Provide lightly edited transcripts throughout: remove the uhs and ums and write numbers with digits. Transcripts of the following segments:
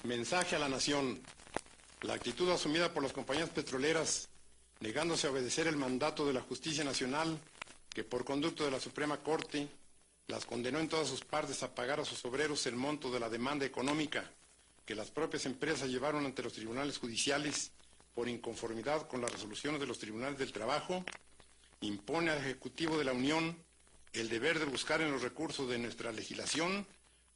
Mensaje a la nación. La actitud asumida por las compañías petroleras, negándose a obedecer el mandato de la Justicia Nacional, que por conducto de la Suprema Corte las condenó en todas sus partes a pagar a sus obreros el monto de la demanda económica que las propias empresas llevaron ante los tribunales judiciales por inconformidad con las resoluciones de los tribunales del trabajo, impone al Ejecutivo de la Unión el deber de buscar en los recursos de nuestra legislación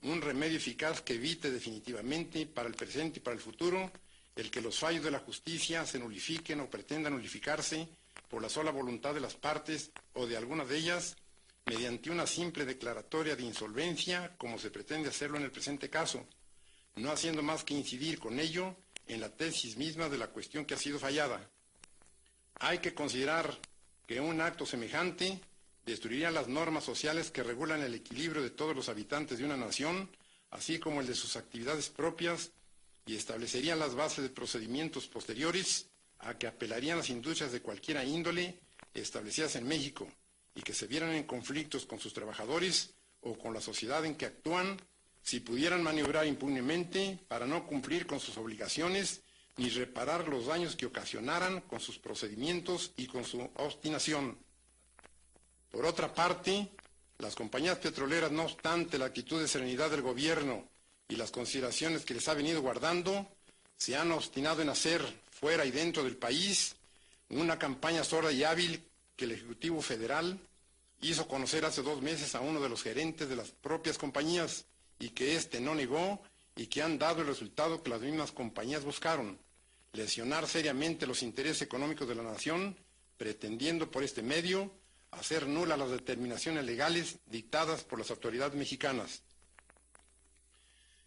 un remedio eficaz que evite definitivamente para el presente y para el futuro el que los fallos de la justicia se nulifiquen o pretendan nulificarse por la sola voluntad de las partes o de algunas de ellas mediante una simple declaratoria de insolvencia, como se pretende hacerlo en el presente caso, no haciendo más que incidir con ello en la tesis misma de la cuestión que ha sido fallada. Hay que considerar que un acto semejante destruiría las normas sociales que regulan el equilibrio de todos los habitantes de una nación, así como el de sus actividades propias, y establecería las bases de procedimientos posteriores a que apelarían las industrias de cualquiera índole establecidas en México y que se vieran en conflictos con sus trabajadores o con la sociedad en que actúan, si pudieran maniobrar impunemente para no cumplir con sus obligaciones ni reparar los daños que ocasionaran con sus procedimientos y con su obstinación. Por otra parte, las compañías petroleras, no obstante la actitud de serenidad del gobierno y las consideraciones que les ha venido guardando, se han obstinado en hacer, fuera y dentro del país, una campaña sorda y hábil que el Ejecutivo Federal hizo conocer hace 2 meses a uno de los gerentes de las propias compañías y que éste no negó y que han dado el resultado que las mismas compañías buscaron: lesionar seriamente los intereses económicos de la nación, pretendiendo por este medio hacer nulas las determinaciones legales dictadas por las autoridades mexicanas.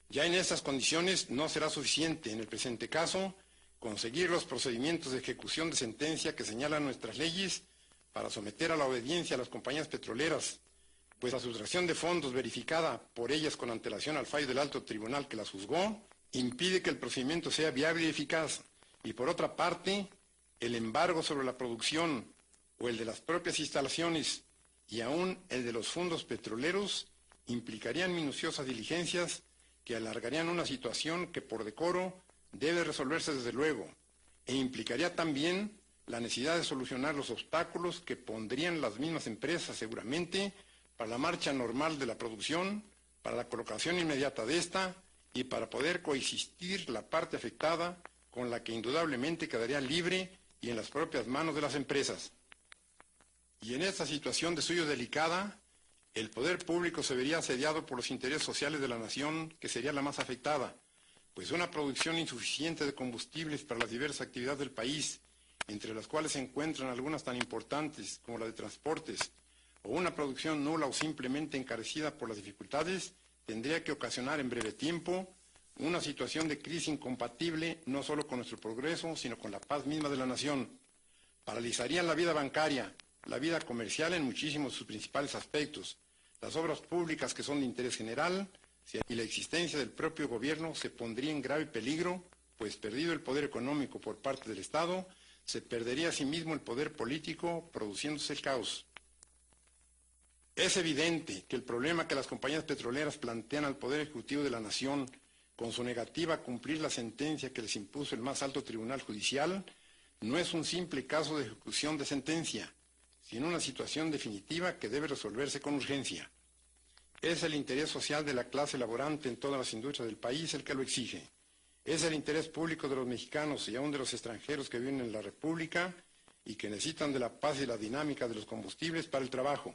Ya en estas condiciones no será suficiente, en el presente caso, conseguir los procedimientos de ejecución de sentencia que señalan nuestras leyes para someter a la obediencia a las compañías petroleras, pues la sustracción de fondos verificada por ellas con antelación al fallo del alto tribunal que las juzgó, impide que el procedimiento sea viable y eficaz, y por otra parte, el embargo sobre la producción o el de las propias instalaciones y aún el de los fondos petroleros implicarían minuciosas diligencias que alargarían una situación que por decoro debe resolverse desde luego, e implicaría también la necesidad de solucionar los obstáculos que pondrían las mismas empresas seguramente para la marcha normal de la producción, para la colocación inmediata de esta y para poder coexistir la parte afectada con la que indudablemente quedaría libre y en las propias manos de las empresas. Y en esta situación de suyo delicada, el poder público se vería asediado por los intereses sociales de la nación, que sería la más afectada, pues una producción insuficiente de combustibles para las diversas actividades del país, entre las cuales se encuentran algunas tan importantes como la de transportes, o una producción nula o simplemente encarecida por las dificultades, tendría que ocasionar en breve tiempo una situación de crisis incompatible no solo con nuestro progreso, sino con la paz misma de la nación. Paralizarían la vida bancaria, la vida comercial en muchísimos de sus principales aspectos, las obras públicas que son de interés general, y la existencia del propio gobierno se pondría en grave peligro, pues perdido el poder económico por parte del Estado, se perdería asimismo el poder político, produciéndose el caos. Es evidente que el problema que las compañías petroleras plantean al Poder Ejecutivo de la Nación, con su negativa a cumplir la sentencia que les impuso el más alto tribunal judicial, no es un simple caso de ejecución de sentencia, sino una situación definitiva que debe resolverse con urgencia. Es el interés social de la clase laborante en todas las industrias del país el que lo exige. Es el interés público de los mexicanos y aún de los extranjeros que viven en la República y que necesitan de la paz y la dinámica de los combustibles para el trabajo.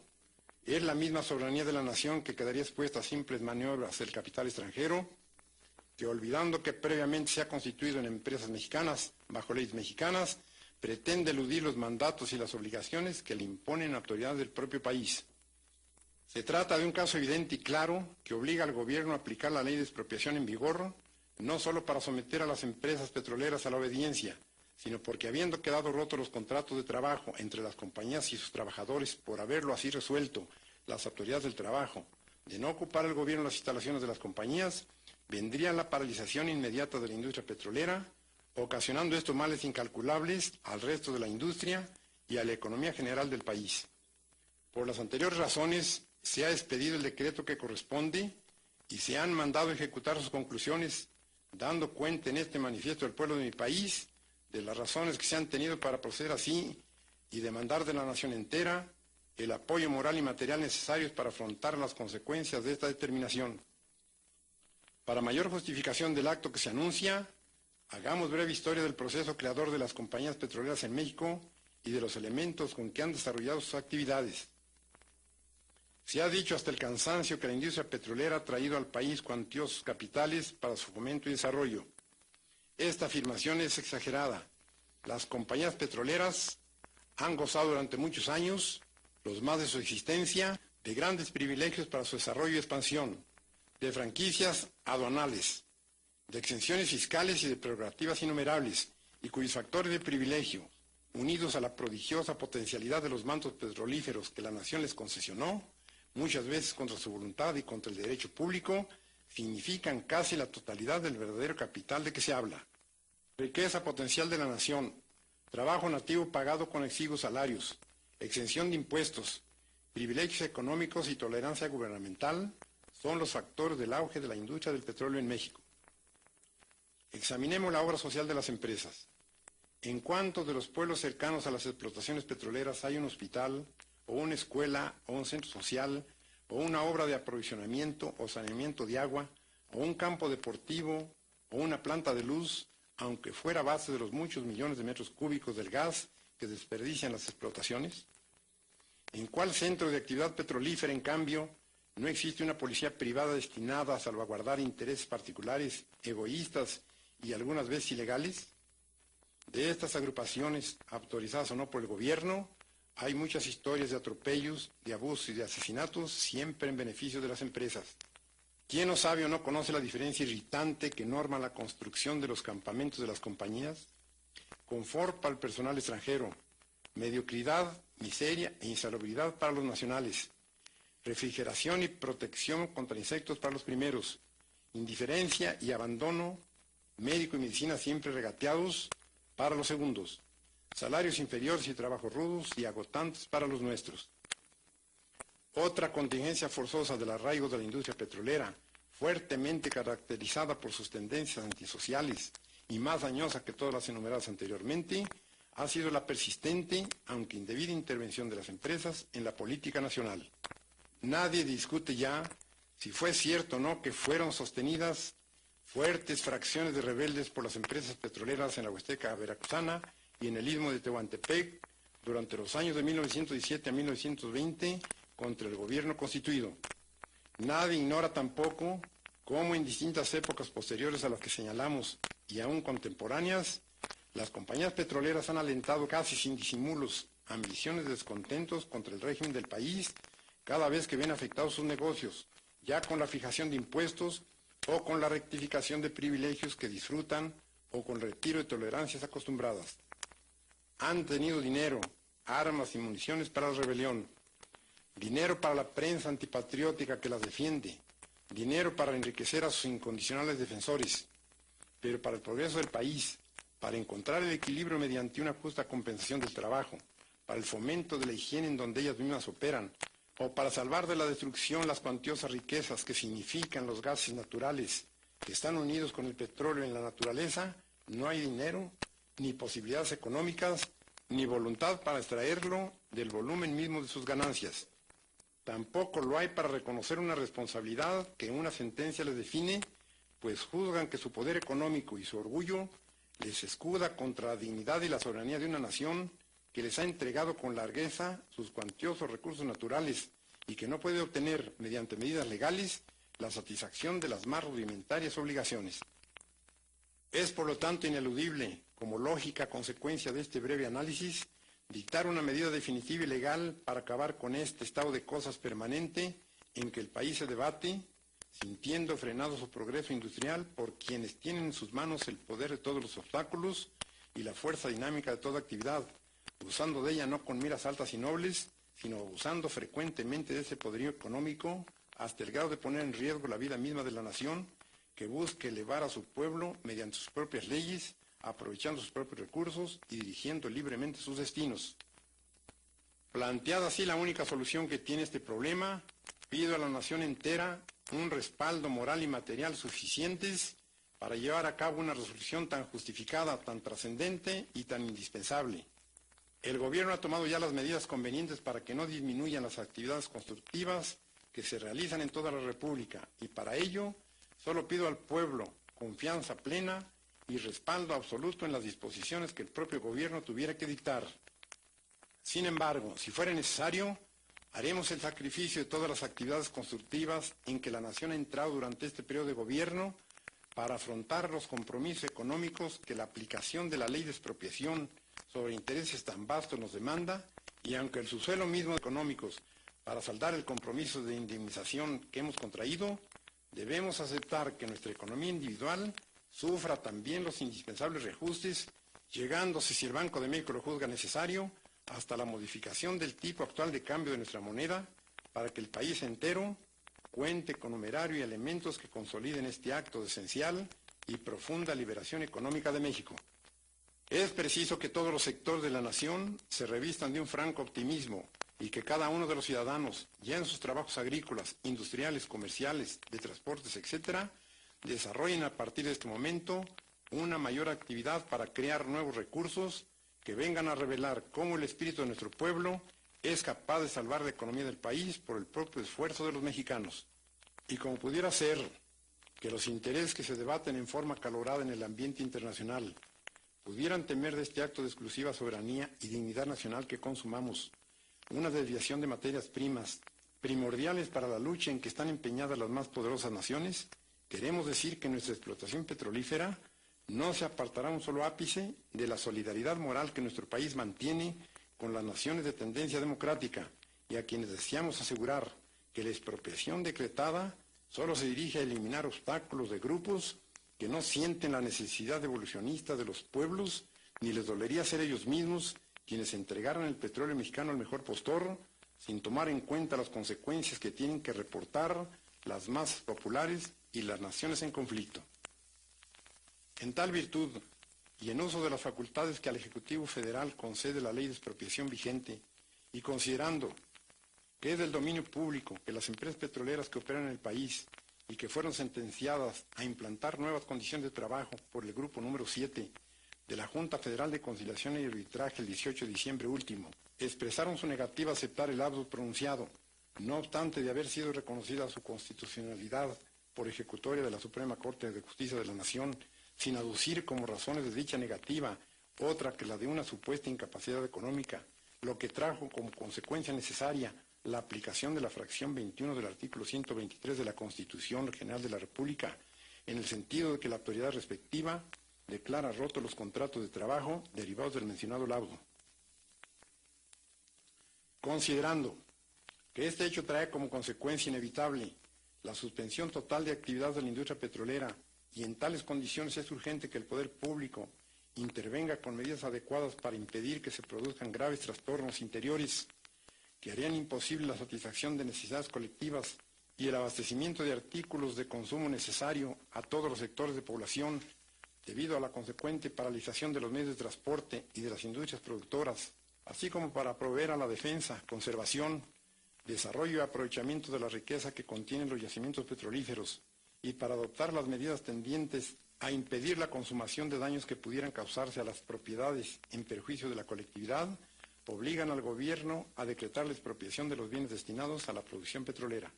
Es la misma soberanía de la nación que quedaría expuesta a simples maniobras del capital extranjero, que olvidando que previamente se ha constituido en empresas mexicanas bajo leyes mexicanas, pretende eludir los mandatos y las obligaciones que le imponen autoridades del propio país. Se trata de un caso evidente y claro que obliga al gobierno a aplicar la ley de expropiación en vigor, no solo para someter a las empresas petroleras a la obediencia, sino porque habiendo quedado rotos los contratos de trabajo entre las compañías y sus trabajadores por haberlo así resuelto las autoridades del trabajo, de no ocupar el gobierno las instalaciones de las compañías, vendría la paralización inmediata de la industria petrolera, ocasionando estos males incalculables al resto de la industria y a la economía general del país. Por las anteriores razones, se ha expedido el decreto que corresponde y se han mandado ejecutar sus conclusiones, dando cuenta en este manifiesto del pueblo de mi país de las razones que se han tenido para proceder así y demandar de la nación entera el apoyo moral y material necesarios para afrontar las consecuencias de esta determinación. Para mayor justificación del acto que se anuncia, hagamos breve historia del proceso creador de las compañías petroleras en México y de los elementos con que han desarrollado sus actividades. Se ha dicho hasta el cansancio que la industria petrolera ha traído al país cuantiosos capitales para su fomento y desarrollo. Esta afirmación es exagerada. Las compañías petroleras han gozado durante muchos años, los más de su existencia, de grandes privilegios para su desarrollo y expansión, de franquicias aduanales, de exenciones fiscales y de prerrogativas innumerables, y cuyos factores de privilegio, unidos a la prodigiosa potencialidad de los mantos petrolíferos que la nación les concesionó, muchas veces contra su voluntad y contra el derecho público, significan casi la totalidad del verdadero capital de que se habla. Riqueza potencial de la nación, trabajo nativo pagado con exiguos salarios, exención de impuestos, privilegios económicos y tolerancia gubernamental son los factores del auge de la industria del petróleo en México. Examinemos la obra social de las empresas. ¿En cuántos de los pueblos cercanos a las explotaciones petroleras hay un hospital, o una escuela, o un centro social, o una obra de aprovisionamiento o saneamiento de agua, o un campo deportivo, o una planta de luz, aunque fuera a base de los muchos millones de metros cúbicos del gas que desperdician las explotaciones? ¿En cuál centro de actividad petrolífera, en cambio, no existe una policía privada destinada a salvaguardar intereses particulares, egoístas y algunas veces ilegales? De estas agrupaciones, autorizadas o no por el gobierno, hay muchas historias de atropellos, de abusos y de asesinatos, siempre en beneficio de las empresas. ¿Quién no sabe o no conoce la diferencia irritante que norma la construcción de los campamentos de las compañías? Confort para el personal extranjero, mediocridad, miseria e insalubridad para los nacionales, refrigeración y protección contra insectos para los primeros, indiferencia y abandono, médico y medicina siempre regateados para los segundos, salarios inferiores y trabajos rudos y agotantes para los nuestros. Otra contingencia forzosa del arraigo de la industria petrolera, fuertemente caracterizada por sus tendencias antisociales y más dañosa que todas las enumeradas anteriormente, ha sido la persistente, aunque indebida, intervención de las empresas en la política nacional. Nadie discute ya si fue cierto o no que fueron sostenidas fuertes fracciones de rebeldes por las empresas petroleras en la Huasteca veracruzana y en el istmo de Tehuantepec durante los años de 1917 a 1920 contra el gobierno constituido. Nadie ignora tampoco cómo en distintas épocas posteriores a las que señalamos y aún contemporáneas, las compañías petroleras han alentado casi sin disimulos ambiciones de descontentos contra el régimen del país cada vez que ven afectados sus negocios, ya con la fijación de impuestos o con la rectificación de privilegios que disfrutan o con el retiro de tolerancias acostumbradas. Han tenido dinero, armas y municiones para la rebelión, dinero para la prensa antipatriótica que las defiende, dinero para enriquecer a sus incondicionales defensores, pero para el progreso del país, para encontrar el equilibrio mediante una justa compensación del trabajo, para el fomento de la higiene en donde ellas mismas operan, o para salvar de la destrucción las cuantiosas riquezas que significan los gases naturales que están unidos con el petróleo en la naturaleza, no hay dinero, ni posibilidades económicas, ni voluntad para extraerlo del volumen mismo de sus ganancias. Tampoco lo hay para reconocer una responsabilidad que una sentencia les define, pues juzgan que su poder económico y su orgullo les escuda contra la dignidad y la soberanía de una nación que les ha entregado con largueza sus cuantiosos recursos naturales y que no puede obtener, mediante medidas legales, la satisfacción de las más rudimentarias obligaciones. Es, por lo tanto, ineludible, como lógica consecuencia de este breve análisis, dictar una medida definitiva y legal para acabar con este estado de cosas permanente en que el país se debate, sintiendo frenado su progreso industrial por quienes tienen en sus manos el poder de todos los obstáculos y la fuerza dinámica de toda actividad, usando de ella no con miras altas y nobles, sino abusando frecuentemente de ese poderío económico hasta el grado de poner en riesgo la vida misma de la nación, que busque elevar a su pueblo mediante sus propias leyes, aprovechando sus propios recursos y dirigiendo libremente sus destinos. Planteada así la única solución que tiene este problema, pido a la nación entera un respaldo moral y material suficientes para llevar a cabo una resolución tan justificada, tan trascendente y tan indispensable. El gobierno ha tomado ya las medidas convenientes para que no disminuyan las actividades constructivas que se realizan en toda la República, y para ello solo pido al pueblo confianza plena y respaldo absoluto en las disposiciones que el propio gobierno tuviera que dictar. Sin embargo, si fuera necesario, haremos el sacrificio de todas las actividades constructivas en que la nación ha entrado durante este periodo de gobierno para afrontar los compromisos económicos que la aplicación de la ley de expropiación sobre intereses tan vastos nos demanda, y aunque el subsuelo mismo de económicos para saldar el compromiso de indemnización que hemos contraído, debemos aceptar que nuestra economía individual sufra también los indispensables reajustes, llegándose, si el Banco de México lo juzga necesario, hasta la modificación del tipo actual de cambio de nuestra moneda, para que el país entero cuente con numerario y elementos que consoliden este acto de esencial y profunda liberación económica de México. Es preciso que todos los sectores de la nación se revistan de un franco optimismo y que cada uno de los ciudadanos, ya en sus trabajos agrícolas, industriales, comerciales, de transportes, etc., desarrollen a partir de este momento una mayor actividad para crear nuevos recursos que vengan a revelar cómo el espíritu de nuestro pueblo es capaz de salvar la economía del país por el propio esfuerzo de los mexicanos. Y como pudiera ser que los intereses que se debaten en forma acalorada en el ambiente internacional pudieran temer de este acto de exclusiva soberanía y dignidad nacional que consumamos una desviación de materias primas primordiales para la lucha en que están empeñadas las más poderosas naciones, queremos decir que nuestra explotación petrolífera no se apartará un solo ápice de la solidaridad moral que nuestro país mantiene con las naciones de tendencia democrática, y a quienes deseamos asegurar que la expropiación decretada solo se dirige a eliminar obstáculos de grupos que no sienten la necesidad evolucionista de los pueblos, ni les dolería ser ellos mismos quienes entregaran el petróleo mexicano al mejor postor, sin tomar en cuenta las consecuencias que tienen que reportar las masas populares y las naciones en conflicto. En tal virtud, y en uso de las facultades que al Ejecutivo Federal concede la ley de expropiación vigente, y considerando que es del dominio público que las empresas petroleras que operan en el país y que fueron sentenciadas a implantar nuevas condiciones de trabajo por el grupo número 7 de la Junta Federal de Conciliación y Arbitraje el 18 de diciembre último, expresaron su negativa a aceptar el auto pronunciado, no obstante de haber sido reconocida su constitucionalidad por ejecutoria de la Suprema Corte de Justicia de la Nación, sin aducir como razones de dicha negativa otra que la de una supuesta incapacidad económica, lo que trajo como consecuencia necesaria la aplicación de la fracción 21 del artículo 123 de la Constitución General de la República, en el sentido de que la autoridad respectiva declara rotos los contratos de trabajo derivados del mencionado laudo. Considerando que este hecho trae como consecuencia inevitable la suspensión total de actividad de la industria petrolera, y en tales condiciones es urgente que el poder público intervenga con medidas adecuadas para impedir que se produzcan graves trastornos interiores que harían imposible la satisfacción de necesidades colectivas y el abastecimiento de artículos de consumo necesario a todos los sectores de población, debido a la consecuente paralización de los medios de transporte y de las industrias productoras, así como para proveer a la defensa, conservación, desarrollo y aprovechamiento de la riqueza que contienen los yacimientos petrolíferos, y para adoptar las medidas tendientes a impedir la consumación de daños que pudieran causarse a las propiedades en perjuicio de la colectividad, obligan al gobierno a decretar la expropiación de los bienes destinados a la producción petrolera.